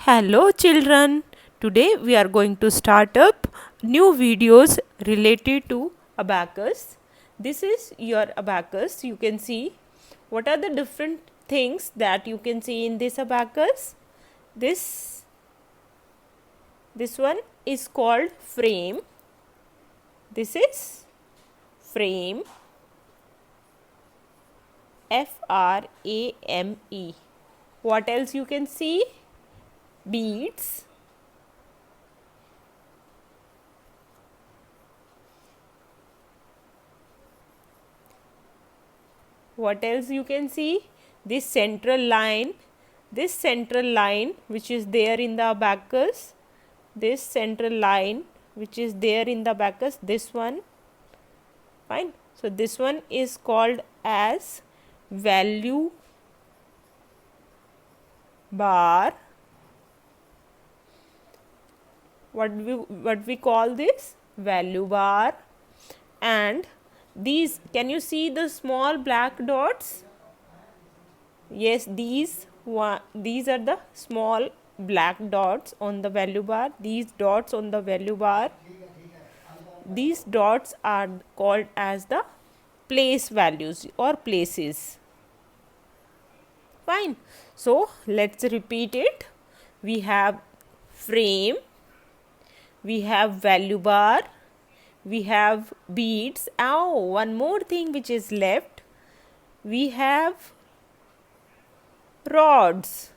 Hello children. Today we are going to start up new videos related to abacus. This is your abacus. You can see what are the different things that you can see in this abacus. This one is called frame. This is frame, FRAME. What else you can see? Beads. What else you can see? This central line which is there in the abacus, this central line which is there in the abacus, this one. Fine. So this one is called as value bar. What we call this? Value bar. And these, can you see the small black dots? Yes, these are the small black dots on the value bar. These dots on the value bar, these dots are called as the place values or places. Fine. So let's repeat it. We have frame, we have value bar, we have beads. Oh, one more thing which is left. We have rods.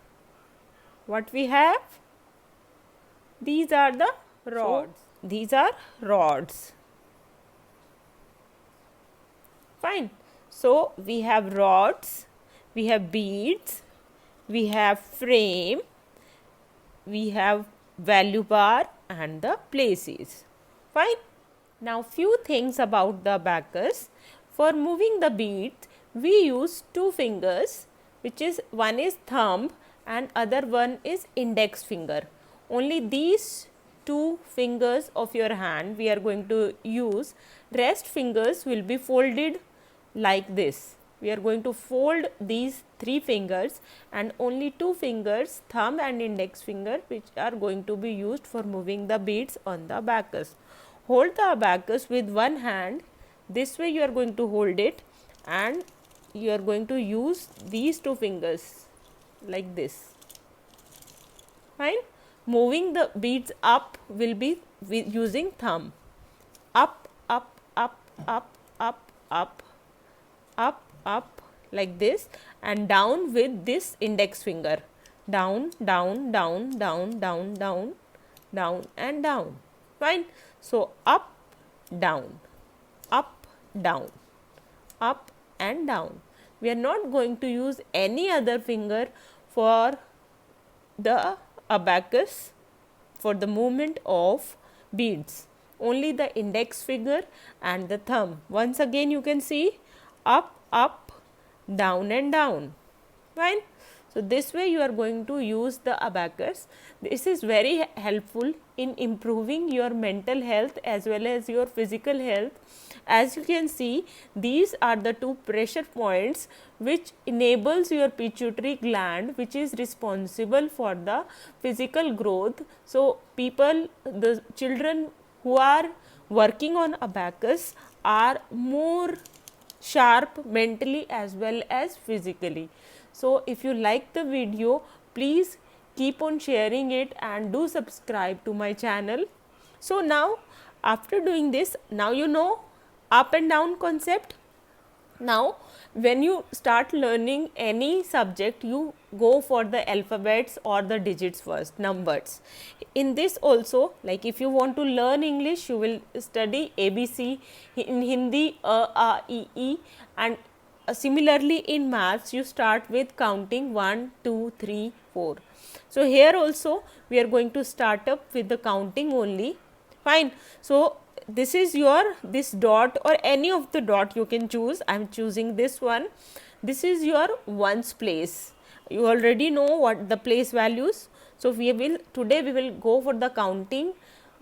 What we have? These are the rods. So, these are rods. Fine. So we have rods, we have beads, we have frame, we have value bar and the places. Fine. Now few things about the abacus. For moving the beads, we use two fingers, which is one is thumb and other one is index finger. Only these two fingers of your hand we are going to use. Rest fingers will be folded like this. We are going to fold these three fingers and only two fingers, thumb and index finger, which are going to be used for moving the beads on the abacus. Hold the abacus with one hand. This way you are going to hold it and you are going to use these two fingers like this. Fine. Moving the beads up will be using thumb. Up, up, up, up, up, up, up, up like this, and down with this index finger. Down, down, down, down, down, down, down and down. Fine. So up, down, up, down, up and down. We are not going to use any other finger for the abacus for the movement of beads. Only the index finger and the thumb. Once again you can see up, up, down and down. Fine. So this way you are going to use the abacus. This is very helpful in improving your mental health as well as your physical health. As you can see, these are the two pressure points which enables your pituitary gland, which is responsible for the physical growth. So the children who are working on abacus are more sharp mentally as well as physically. So if you like the video, please keep on sharing it and do subscribe to my channel. So now after doing this, now you know up and down concept. Now when you start learning any subject, you go for the alphabets or the digits first, numbers. In this also, like if you want to learn English, you will study ABC. In Hindi, A, E, E, and similarly in maths you start with counting 1, 2, 3, 4. So here also we are going to start up with the counting only. Fine. So this is this dot or any of the dot you can choose. I am choosing this one. This is your ones place. You already know what the place values. So today we will go for the counting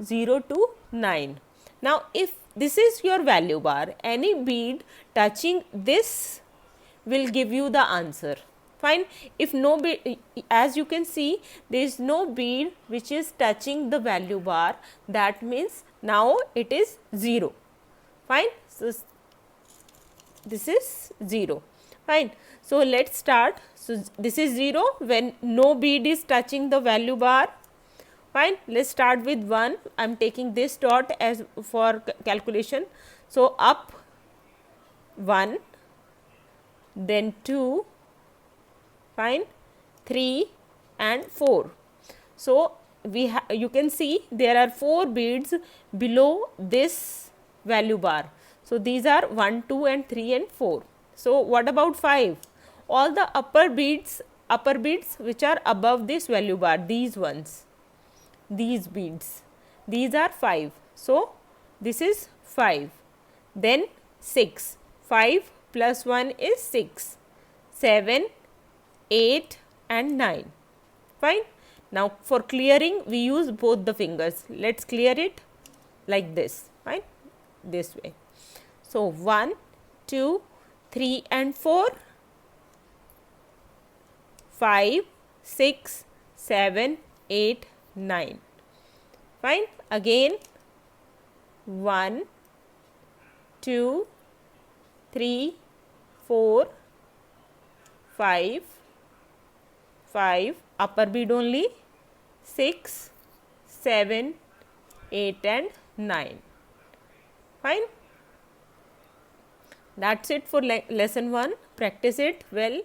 0 to 9. Now if this is your value bar, any bead touching this will give you the answer. Fine. If no bead, as you can see, there is no bead which is touching the value bar, that means now it is 0. Fine. So this is 0. Fine. So let's start. So this is 0 when no bead is touching the value bar. Fine. Let's start with 1. I am taking this dot as for calculation. So up 1, then 2, fine, 3 and 4. So you can see there are 4 beads below this value bar. So these are 1, 2 and 3 and 4. So what about 5? All the upper beads which are above this value bar, these ones, these beads, these are 5. So this is 5. Then 6. 5 plus 1 is 6. 7, 8 and 9. Fine. Now for clearing we use both the fingers. Let's clear it like this. Fine. This way. So 1, 2, 3 and 4. 5, 6, 7, 8, 9. Fine. Again 1, 2, 3, 4, 5, 5, upper bead only, 6, 7, 8 and 9. Fine. That's it for lesson 1. Practice it well.